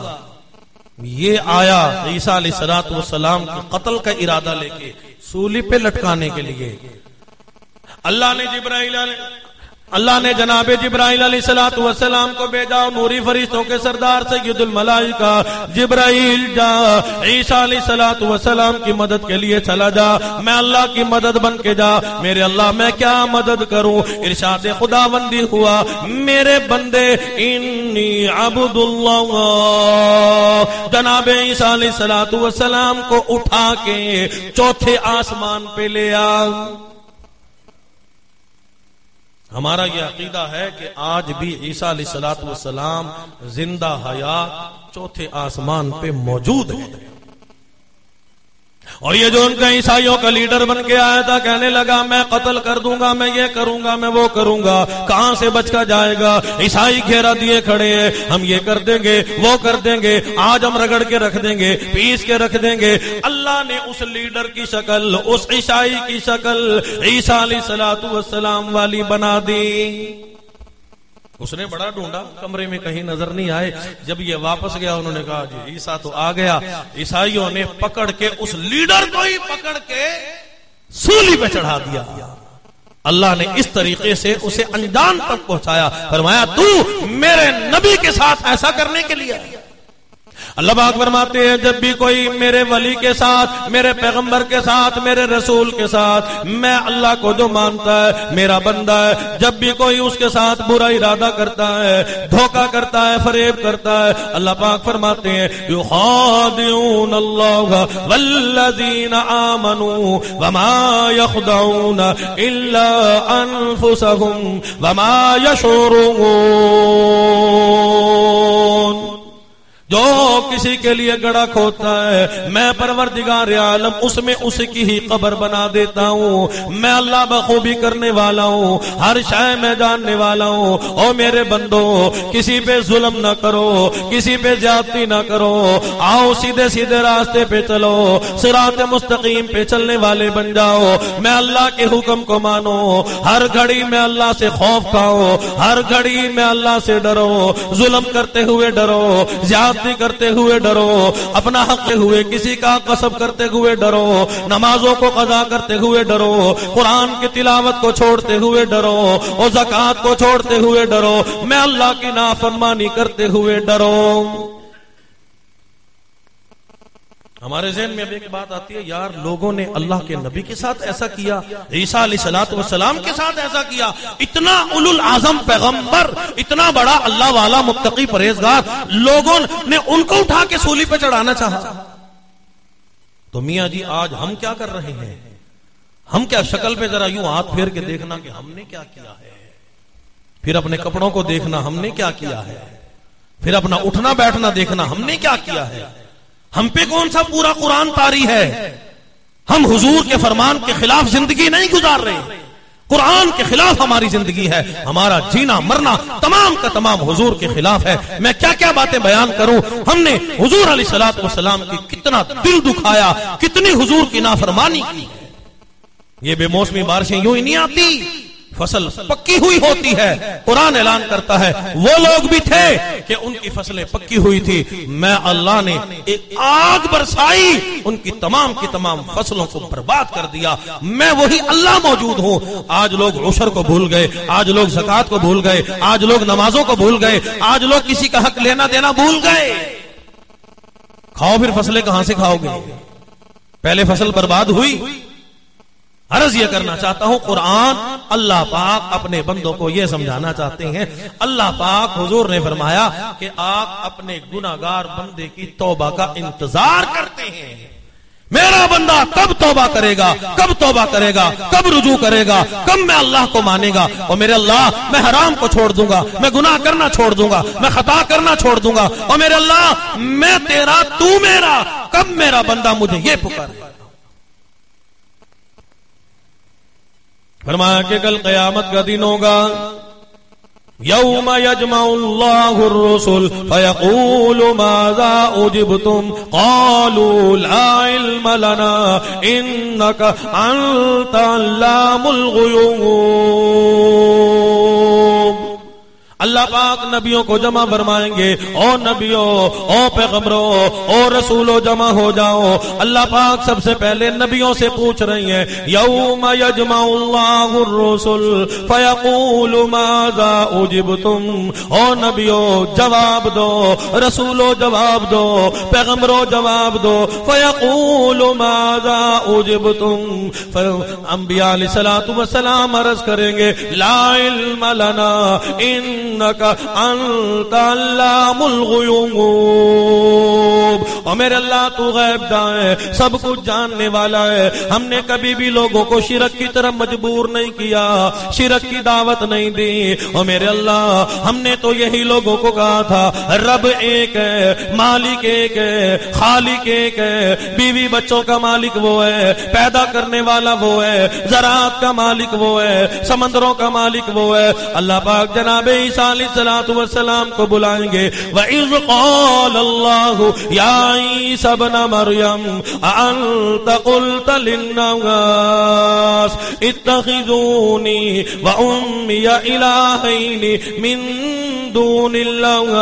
یہ آیا عیسیٰ علیہ السلام کے قتل کا ارادہ لے کے سولی پہ لٹکانے کے لیے۔ اللہ نے جناب جبرائیل علیہ السلام کو بھیجا، نوری فرشتوں کے سردار سید الملائکہ جبرائیل جا، عیسیٰ علیہ السلام کی مدد کے لیے چلا جا، میں اللہ کی مدد بن کے جا، میرے اللہ میں کیا مدد کروں؟ ارشاد خداوندی ہوا، میرے بندے انی عبد اللہ، جناب عیسیٰ علیہ السلام کو اٹھا کے چوتھے آسمان پہ لے آ۔ ہمارا یہ عقیدہ ہے کہ آج بھی عیسیٰ علیہ السلام زندہ حیات چوتھے آسمان پہ موجود ہے، اور یہ جو ان کا عیسائیوں کا لیڈر بن کے آیا تھا، کہنے لگا میں قتل کر دوں گا، میں یہ کروں گا، میں وہ کروں گا، کہاں سے بچ کا جائے گا؟ عیسائی گھیرا دیے کھڑے ہیں، ہم یہ کر دیں گے، وہ کر دیں گے، آج ہم رگڑ کے رکھ دیں گے، پیس کے رکھ دیں گے۔ اللہ نے اس لیڈر کی شکل، اس عیسائی کی شکل عیسیٰ علیہ السلام والی بنا دی۔ اس نے بڑا ڈھونڈا، کمرے میں کہیں نظر نہیں آئے۔ جب یہ واپس گیا انہوں نے کہا جی عیسیٰ تو آ گیا۔ عیسائیوں نے پکڑ کے اس لیڈر کو ہی پکڑ کے سولی پہ چڑھا دیا۔ اللہ نے اس طریقے سے اسے انجام تک پہنچایا، فرمایا تو میرے نبی کے ساتھ ایسا کرنے کے لیے۔ اللہ پاک فرماتے ہیں جب بھی کوئی میرے ولی کے ساتھ، میرے پیغمبر کے ساتھ، میرے رسول کے ساتھ، میں اللہ کو جو مانتا ہے میرا بندہ ہے، جب بھی کوئی اس کے ساتھ برا ارادہ کرتا ہے، دھوکہ کرتا ہے، فریب کرتا ہے، اللہ پاک فرماتے ہیں یخادعون اللہ والذین آمنوا وما یخدعون الا انفسهم وما یشعرون۔ جو کسی کے لیے گڑھا کھودتا ہے میں پروردگار عالم اس میں اس کی ہی قبر بنا دیتا ہوں۔ میں اللہ بخوبی کرنے والا ہوں، ہر شے میں جاننے والا ہوں۔ او میرے بندو کسی پہ ظلم نہ کرو، کسی پہ زیادتی نہ کرو، آؤ سیدھے سیدھے راستے پہ چلو، صراط مستقیم پہ چلنے والے بن جاؤ۔ میں اللہ کے حکم کو مانو، ہر گھڑی میں اللہ سے خوف کھاؤ، ہر گھڑی میں اللہ سے ڈرو، ظلم کرتے ہوئے ڈرو، زیادتی کرتے ہوئے ڈرو، اپنا حق ہوئے کسی کا غصب کرتے ہوئے ڈرو، نمازوں کو قضا کرتے ہوئے ڈرو، قرآن کی تلاوت کو چھوڑتے ہوئے ڈرو، اور زکوٰۃ کو چھوڑتے ہوئے ڈرو، میں اللہ کی نافرمانی کرتے ہوئے ڈرو۔ ہمارے ذہن میں اب ایک بات آتی ہے، یار لوگوں نے اللہ کے نبی کے ساتھ ایسا کیا، عیسیٰ علیہ السلام کے ساتھ ایسا کیا، اتنا اولو العظم پیغمبر، اتنا بڑا اللہ والا متقی پرہیزگار، لوگوں نے ان کو اٹھا کے سولی پہ چڑھانا چاہا۔ تو میاں جی آج ہم کیا کر رہے ہیں؟ ہم کیا شکل پہ ذرا یوں ہاتھ پھیر کے دیکھنا کہ ہم نے کیا کیا ہے، پھر اپنے کپڑوں کو دیکھنا ہم نے کیا کیا ہے، پھر اپنا اٹھنا بیٹھنا دیکھنا ہم نے کیا کیا ہے۔ ہم پہ کون سا پورا قرآن طاری ہے؟ ہم حضور کے فرمان کے خلاف زندگی نہیں گزار رہے، قرآن کے خلاف ہماری زندگی ہے، ہمارا جینا مرنا تمام کا تمام حضور کے خلاف ہے۔ میں کیا کیا باتیں بیان کروں، ہم نے حضور علیہ الصلوۃ والسلام کی کتنا دل دکھایا، کتنی حضور کی نافرمانی کی۔ یہ بے موسمی بارشیں یوں ہی نہیں آتی، فصل پکی ہوئی ہوتی ہے۔ قرآن اعلان کرتا ہے وہ لوگ بھی تھے کہ ان کی فصلیں پکی ہوئی تھی، میں اللہ نے ایک آگ برسائی، ان کی تمام فصلوں کو برباد کر دیا۔ میں وہی اللہ موجود ہوں۔ آج لوگ عشر کو بھول گئے، آج لوگ زکوٰۃ کو بھول گئے، آج لوگ نمازوں کو بھول گئے، آج لوگ کسی کا حق لینا دینا بھول گئے۔ کھاؤ پھر فصلیں کہاں سے کھاؤ گے؟ پہلے فصل برباد ہوئی۔ عرض یہ کرنا چاہتا ہوں، قرآن اللہ پاک اپنے بندوں کو یہ سمجھانا چاہتے ہیں۔ اللہ پاک حضور نے فرمایا کہ آپ اپنے گناہگار بندے کی توبہ کا انتظار کرتے ہیں۔ میرا بندہ کب توبہ کرے گا، کب توبہ کرے گا، کب رجوع کرے گا، کب میں اللہ کو مانے گا؟ اور میرے اللہ میں حرام کو چھوڑ دوں گا، میں گناہ کرنا چھوڑ دوں گا، میں خطا کرنا چھوڑ دوں گا، اور میرے اللہ میں تیرا تو میرا، کب میرا بندہ مجھے یہ پکارے؟ فرمایا کہ کل قیامت کا دن ہوگا، یوم یجمع اللہ الرسل فیقول ماذا اجبتم قالوا لا علم لنا انک انت علام الغیوب۔ اللہ پاک نبیوں کو جمع فرمائیں گے، او نبیوں، او پیغمبروں، او رسولوں جمع ہو جاؤ۔ اللہ پاک سب سے پہلے نبیوں سے پوچھ رہی ہیں، یوم یجمع اللہ الرسل فیقول ماذا اجبتم، او نبیوں جواب دو، رسولوں جواب دو، پیغمبروں جواب دو، فیقول ماذا اجبتم، انبیاء علیہ الصلوۃ والسلام عرض کریں گے لا علم لنا انک انت علام الغیوب، اور میرے اللہ تو غیب داں ہے، سب کچھ جاننے والا ہے۔ ہم نے کبھی بھی لوگوں کو شرک کی طرف مجبور نہیں کیا، شرک کی دعوت نہیں دی، اور میرے اللہ ہم نے تو یہی لوگوں کو کہا تھا رب ایک ہے، مالک ایک ہے، خالق ایک ہے، بیوی بچوں کا مالک وہ ہے، پیدا کرنے والا وہ ہے، زراعت کا مالک وہ ہے، سمندروں کا مالک وہ ہے۔ اللہ پاک جناب عیسیٰ علیہ الصلوۃ والسلام کو بلائیں گے، وَإِذْ قَالَ اللَّهُ يَا عِيسَى ابْنَ مَرْيَمَ أَأَنْتَ قُلْتَ لِلنَّاسِ اتَّخِذُونِي وَأُمِّيَ إِلَٰهَيْنِ مِن دُونِ اللَّهِ۔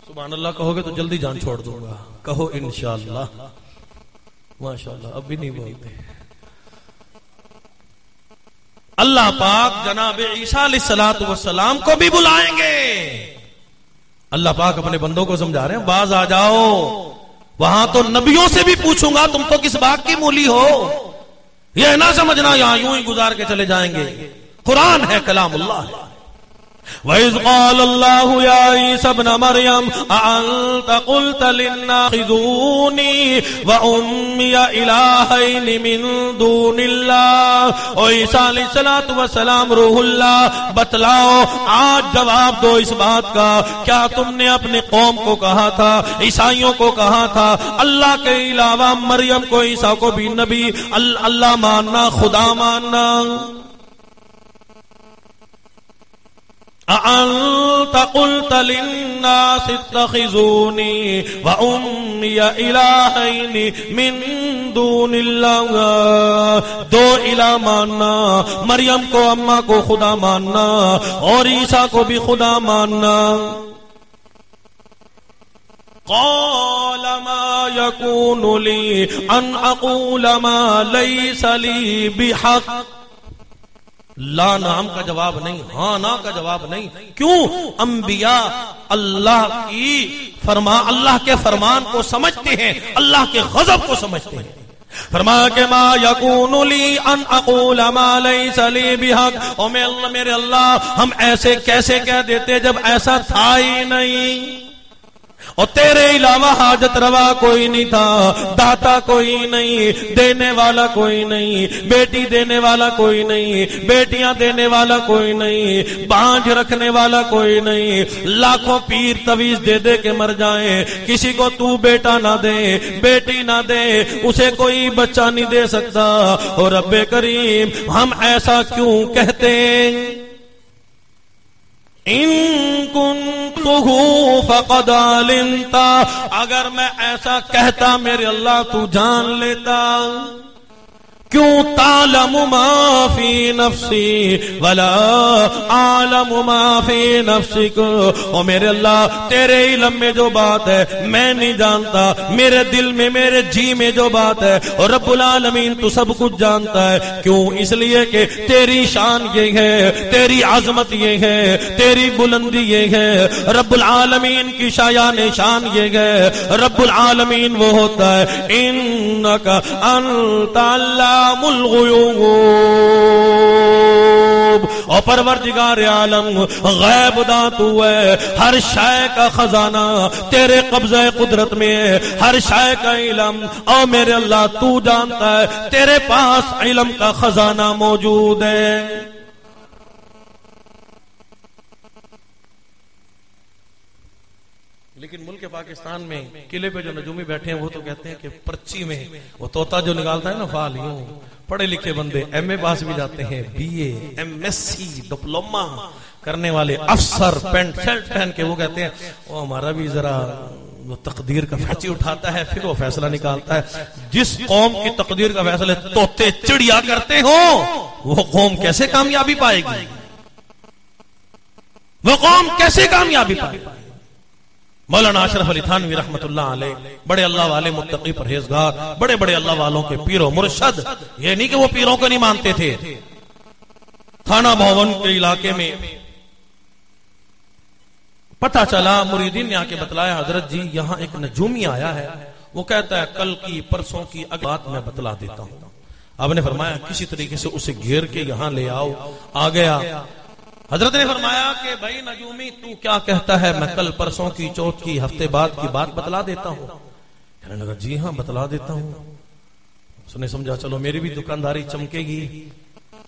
سبحان اللہ کہو گے تو جلدی جان چھوڑ دوں گا، کہو انشاءاللہ۔ ماشاءاللہ اب بھی نہیں بولتے۔ اللہ پاک جناب عیسیٰ علیہ الصلوۃ والسلام کو بھی بلائیں گے۔ اللہ پاک اپنے بندوں کو سمجھا رہے ہیں باز آ جاؤ، وہاں تو نبیوں سے بھی پوچھوں گا، تم تو کس بات کی مولی ہو، یہ نہ سمجھنا یہاں یوں ہی گزار کے چلے جائیں گے۔ قرآن ہے، کلام اللہ ہے۔ وَإِذْ قَالَ اللَّهُ يَا عِيسَى ابْنَ مَرْيَمَ أَأَنْتَ قُلْتَ لِلنَّاسِ اتَّخِذُونِي وَأُمِّيَ إِلَٰهَيْنِ مِن دُونِ اللَّهِ۔ او عیسیٰ علیہ الصلوۃ والسلام روح اللہ، بتلاؤ آج جواب دو اس بات کا، کیا تم نے اپنے قوم کو کہا تھا، عیسائیوں کو کہا تھا اللہ کے علاوہ مریم کو، عیسیٰ کو بھی نبی اللہ ماننا، خدا ماننا؟ أَأَنْتَ قُلْتَ لِلنَّاسِ اتَّخِذُونِي وَأُمِّيَ إِلَٰهَيْنِ مِن دُونِ اللَّهِ۔ دو الہ ماننا، مریم کو اماں کو خدا ماننا اور عیسیٰ کو بھی خدا ماننا۔ قال ما يكون لي أن أقول ما ليس لي بحق۔ لا نعم کا جواب نہیں، ہاں نا کا جواب نہیں۔ کیوں؟ انبیاء اللہ کے فرمان کو سمجھتے ہیں، اللہ کے غضب کو سمجھتے ہیں۔ فرمایا کہ ما یکون لی ان اقول ما لیس لی بحق، او میرے اللہ ہم ایسے کیسے کہہ دیتے جب ایسا تھا ہی نہیں۔ اور تیرے علاوہ حاجت روا کوئی نہیں تھا، داتا کوئی نہیں، دینے والا کوئی نہیں، بیٹی دینے والا کوئی نہیں، بیٹیاں دینے والا کوئی نہیں، بانجھ رکھنے والا کوئی نہیں۔ لاکھوں پیر تویز دے دے کے مر جائیں، کسی کو تو بیٹا نہ دے، بیٹی نہ دے، اسے کوئی بچہ نہیں دے سکتا۔ اور رب کریم ہم ایسا کیوں کہتے ہیں؟ ان کنتہ فقد علمت، اگر میں ایسا کہتا میرے اللہ تو جان لیتا۔ کیوں؟ تعلم ما فی نفسی ولا اعلم ما فی نفسک، او میرے اللہ تیرے علم میں جو بات ہے میں نہیں جانتا، میرے دل میں میرے جی میں جو بات ہے، اور رب العالمین تو سب کچھ جانتا ہے۔ کیوں؟ اس لیے کہ تیری شان یہ ہے، تیری عظمت یہ ہے، تیری بلندی یہ ہے، رب العالمین کی شایان شان یہ ہے۔ رب العالمین وہ ہوتا ہے انک انت علام الغیوب، اور پروردگار عالم غیب دان تو ہے، ہر شے کا خزانہ تیرے قبضہ قدرت میں ہے، ہر شے کا علم اور میرے اللہ تو جانتا ہے، تیرے پاس علم کا خزانہ موجود ہے۔ لیکن ملک پاکستان میں قلعے پہ جو نجومی بیٹھے ہیں وہ تو کہتے ہیں کہ پرچی میں وہ طوطا جو نکالتا ہے نا فال، یوں پڑھے لکھے بندے ایم اے پاس بھی جاتے ہیں، B A, M S C, diploma کرنے والے افسر پینٹ شرٹ پہن کے وہ کہتے ہیں وہ ہمارا بھی ذرا وہ تقدیر کا فیصلہ اٹھاتا ہے، پھر وہ فیصلہ نکالتا ہے۔ جس قوم کی تقدیر کا فیصلہ طوطے چڑیا کرتے ہوں وہ قوم کیسے کامیابی پائے گی؟ وہ قوم کیسے کامیابی پائے گی؟ مولانا اشرف علی تھانوی رحمت اللہ علیہ بڑے اللہ والے متقی پرہیزگار، بڑے بڑے اللہ والوں کے پیر و مرشد، یہ نہیں کہ وہ پیروں کو نہیں مانتے تھے۔ تھانہ بھون کے علاقے میں پتہ چلا، مریدین نے آ کے بتلایا حضرت جی یہاں ایک نجومی آیا ہے، وہ کہتا ہے کل کی پرسوں کی بات میں بتلا دیتا ہوں۔ آپ نے فرمایا کسی طریقے سے اسے گھیر کے یہاں لے آؤ۔ آ گیا، حضرت نے فرمایا کہ بھائی نجومی تو کیا کہتا ہے؟ میں کل پرسوں کی، چوتھ کی، ہفتے بعد کی بات بتلا دیتا ہوں۔ کہنے لگا جی ہاں بتلا دیتا ہوں۔ اس نے سمجھا چلو میری بھی دکانداری چمکے گی۔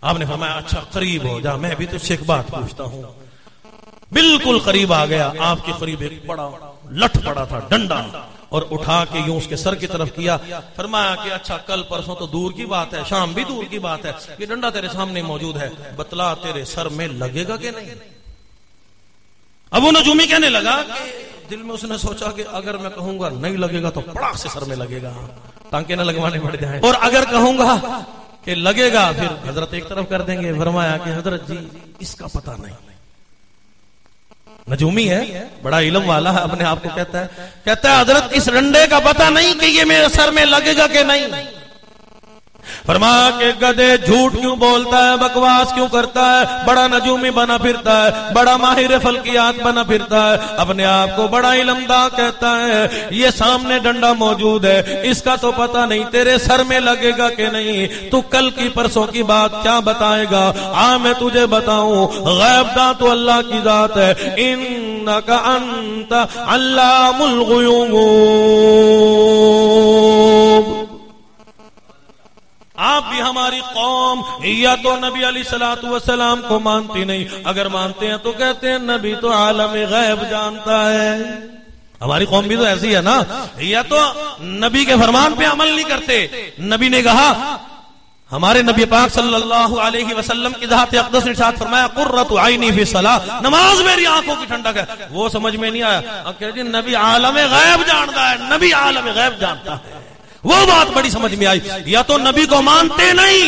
آپ نے فرمایا اچھا قریب ہو جا، میں بھی تجھ سے ایک بات پوچھتا ہوں۔ بالکل قریب آ گیا، آپ کے قریب ایک بڑا لٹھ پڑا تھا، ڈنڈا، اور اٹھا کے یوں اس کے سر کی طرف کیا۔ فرمایا کہ اچھا کل پرسوں تو دور کی بات ہے، شام بھی دور کی بات ہے، یہ ڈنڈا تیرے سامنے موجود ہے، بتلا تیرے سر میں لگے گا کہ نہیں؟ اب وہ نجومی کہنے لگا کہ دل میں اس نے سوچا کہ اگر میں کہوں گا نہیں لگے گا تو پڑاخ سے سر میں لگے گا، ٹانکے نہ لگوانے پڑ جائیں، اور اگر کہوں گا کہ لگے گا پھر حضرت ایک طرف کر دیں گے۔ فرمایا کہ حضرت جی اس کا پتہ نہیں۔ نجومی ہے، بڑا علم والا ہے، اپنے آپ کو کہتا ہے حضرت اس ڈنڈے کا پتہ نہیں کہ یہ میرے سر میں لگے گا کہ نہیں۔ فرمایا کہ گدھے جھوٹ کیوں بولتا ہے، بکواس کیوں کرتا ہے، بڑا نجومی بنا پھرتا ہے، بڑا ماہر فلکیات بنا پھرتا ہے، اپنے آپ کو بڑا علمدار کہتا ہے، یہ سامنے ڈنڈا موجود ہے، اس کا تو پتہ نہیں تیرے سر میں لگے گا کہ نہیں، تو کل کی پرسوں کی بات کیا بتائے گا؟ میں تجھے بتاؤں، غیب داں تو اللہ کی ذات ہے، انک انت علام الغیوب۔ آپ بھی ہماری قوم یا تو نبی علیہ الصلوۃ والسلام کو مانتی نہیں، اگر مانتے ہیں تو کہتے ہیں نبی تو عالم غیب جانتا ہے۔ ہماری قوم بھی تو ایسی ہے نا، یا تو نبی کے فرمان پہ عمل نہیں کرتے۔ نبی نے کہا، ہمارے نبی پاک صلی اللہ علیہ وسلم کی ذات اقدس نے ارشاد فرمایا قرۃ عینی فی الصلاۃ، نماز میری آنکھوں کی ٹھنڈک ہے۔ وہ سمجھ میں نہیں آیا، اب کہتے ہیں نبی عالم غیب جانتا ہے، نبی عالم غیب جانتا ہے، وہ بات بڑی سمجھ میں آئی۔ یا تو نبی کو مانتے نہیں،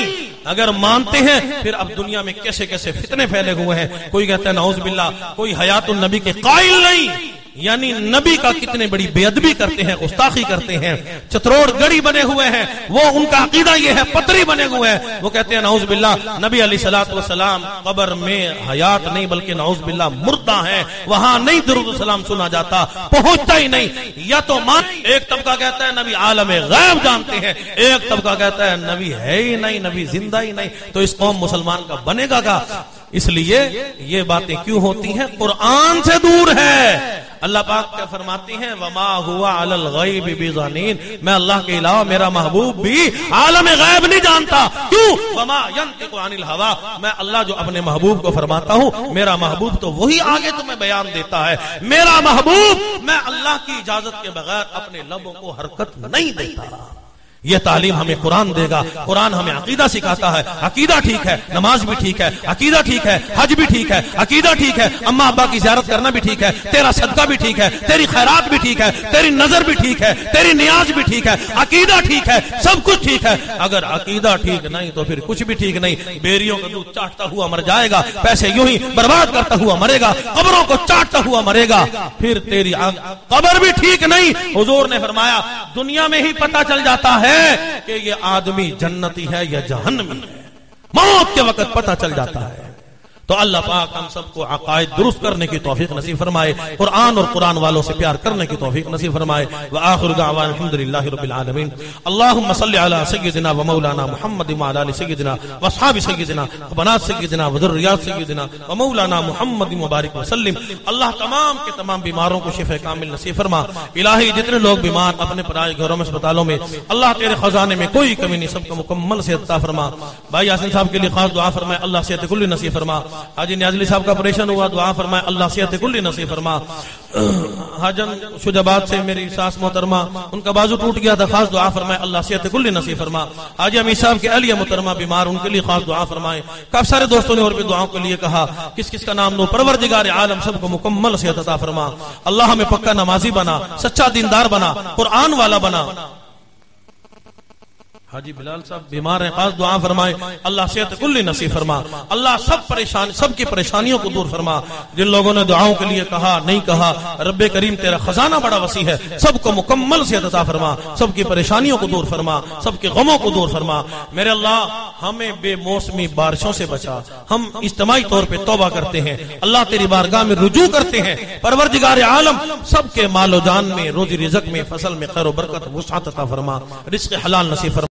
اگر مانتے ہیں پھر اب دنیا میں کیسے کیسے فتنے پھیلے ہوئے ہیں، کوئی کہتا ہے نعوذ باللہ، کوئی حیات النبی کے قائل نہیں، یعنی نبی کا کتنے بڑی بے ادبی کرتے ہیں، گستاخی کرتے ہیں، چتروڑ گڑی بنے ہوئے ہیں، وہ ان کا عقیدہ یہ ہے، پتری بنے ہوئے ہیں، وہ کہتے ہیں نعوذ باللہ نبی علیہ الصلوۃ والسلام قبر میں حیات نہیں بلکہ نعوذ باللہ مردہ ہیں، وہاں نہیں درود السلام سنا جاتا، پہنچتا ہی نہیں۔ یا تو ایک طبقہ کہتا ہے نبی عالم غیب جانتے ہیں، ایک طبقہ کہتا ہے نبی ہے ہی نہیں، نبی زندہ ہی نہیں، تو اس قوم مسلمان کا بنے گا کیا؟ اس لیے یہ باتیں کیوں ہوتی ہیں؟ قرآن سے دور ہے۔ اللہ پاک کیا فرماتی ہیں وما ہوا علی الغیب بضنین، میں اللہ کے علاوہ میرا محبوب بھی عالم غیب نہیں جانتا. کیوں؟ وما ینطق عن الہوا، میں اللہ جو اپنے محبوب کو فرماتا ہوں میرا محبوب تو وہی آگے تمہیں بیان دیتا ہے. میرا محبوب میں اللہ کی اجازت کے بغیر اپنے لبوں کو حرکت نہیں دیتا. یہ تعلیم ہمیں قرآن دے گا. قرآن ہمیں عقیدہ سکھاتا ہے. عقیدہ ٹھیک ہے، نماز بھی ٹھیک ہے، عقیدہ ٹھیک ہے، حج بھی ٹھیک ہے، عقیدہ ٹھیک ہے، اماں ابا کی زیارت کرنا بھی ٹھیک ہے، تیرا صدقہ بھی ٹھیک ہے، تیری خیرات بھی ٹھیک ہے، تیری نظر بھی ٹھیک ہے، تیری نیاز بھی ٹھیک ہے، عقیدہ ٹھیک ہے، سب کچھ ٹھیک ہے. اگر عقیدہ ٹھیک نہیں تو پھر کچھ بھی ٹھیک نہیں. بیریوں کا دودھ چاٹتا ہوا مر جائے گا، پیسے یوں ہی برباد کرتا ہوا مرے گا، قبروں کو چاٹتا ہوا مرے گا، پھر تیری قبر بھی ٹھیک نہیں. حضور نے فرمایا دنیا میں ہی پتہ چل جاتا ہے کہ یہ آدمی جنتی ہے یا جہنمی ہے، موت کے وقت پتہ چل جاتا ہے. تو اللہ پاک ہم سب کو عقائد درست کرنے کی توفیق نصیب فرمائے، قرآن اور قرآن والوں سے پیار کرنے کی توفیق نصیب فرمائے. وآخر دعوانا الحمدللہ رب العالمین. اللہم صلی علی سیدنا و مولانا محمد وعلی آل سیدنا و اصحاب سیدنا و بنات سیدنا و ذریات سیدنا و مولانا محمد مبارک وسلم. اللہ تمام کے تمام بیماروں کو شفا کامل نصیب فرما. الہی جتنے لوگ بیمار اپنے پرائے گھروں میں اسپتالوں میں، اللہ تیرے خزانے میں کوئی کمی نہیں، سب کو مکمل صحت عطا فرما. بھائی یاسین صاحب کے لیے خاص دعا فرمائے اللہ صحت کلی نصیب فرما. حاجی نیاز علی صاحب کا آپریشن ہوا، دعا فرمائے اللہ صحت کلی نصیب فرما. حاجن شجاباد سے میری ساس محترمہ ان کا بازو ٹوٹ گیا تھا، خاص دعا فرمائے اللہ صحت کلی نصیب فرما. حاجی امیر صاحب کے اہلیہ محترمہ بیمار، ان کے لیے خاص دعا فرمائے. کافی سارے دوستوں نے اور بھی دعاؤں کے لیے کہا، کس کس کا نام لو. پروردگار عالم سب کو مکمل صحت عطا فرما. اللہ ہمیں پکا نمازی بنا، سچا دیندار بنا، قرآن والا بنا. حاجی بلال صاحب بیمار ہیں، خاص دعا فرمائے اللہ صحت کلی نصیب فرما. اللہ سب کی پریشانیوں کو دور فرما. جن لوگوں نے دعاؤں کے لیے کہا نہیں کہا، رب کریم تیرا خزانہ بڑا وسیع ہے، سب کو مکمل صحت عطا فرما، سب کی پریشانیوں کو دور فرما، سب کے غموں کو دور فرما. میرے اللہ ہمیں بے موسمی بارشوں سے بچا. ہم اجتماعی طور پہ توبہ کرتے ہیں، اللہ تیری بارگاہ میں رجوع کرتے ہیں. پروردگار عالم سب کے مال و جان میں، روزی رزق میں، فصل میں خیر و برکت وسعت عطا فرما، رزق حلال نصیب فرما.